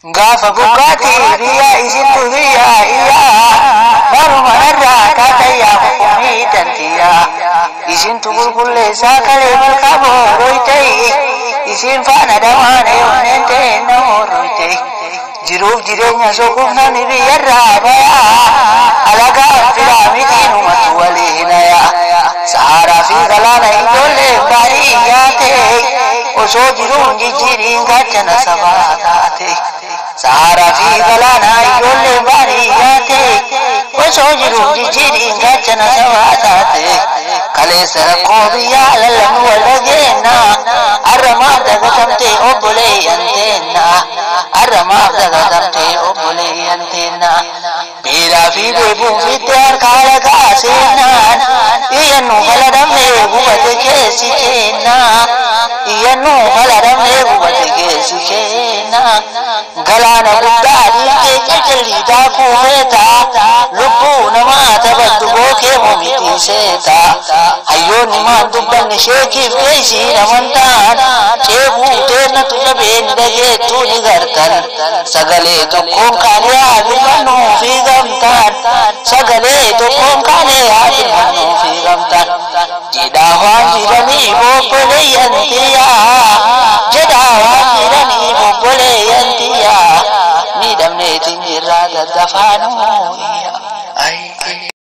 Gaafa buqqaati biyya isintu biyya iyyaa baruma irraa taatayyaa hukumii dantiyaa isintu qulqulleessaa kalee malkaa booroytay isin faana damaane onneen ta'e namooroytay jiruuf jireenya soquuf namni biyyarraa bayaa alagaan filaamitiin umatu walii hinayaa Sahaaraa fi galaana ijoollee baadiyyaa ta'e osoo jiruun jijjiiriin gaachana sabaa taate Sahaaraa fi galaana ijoollee baadiyyaa ta'e osoo jiruun jijjiiriin gaachana sabaa taate kaleessa rakkoo biyyaa lallannu wal dhageenna har'amaaf dagatamtee obboleeyyan teenna har'amaaf dagatamtee obboleeyyan teenna beelaa fi beekuun fitte harka alagaa seennaan iyyannu faladhamnee gubate keessi keenna iyyannu faladhamnee gubate keessi keenna galaana guddaa dhiiftee calcallii daakuu feeta lubbuu namaa taphaddu bookee momitii seeta hayyoonni maan dubbanne sheekiif keeysii namantaan ceebuu teennatu dhabeen dhageettuu ni gartan sagalee tokkoon kaanee haa birmannuu fi gamtaan sagalee tokkoon kaanee haa birmannuu fi gamtaan jedhaa waan jiranii obboleeyyan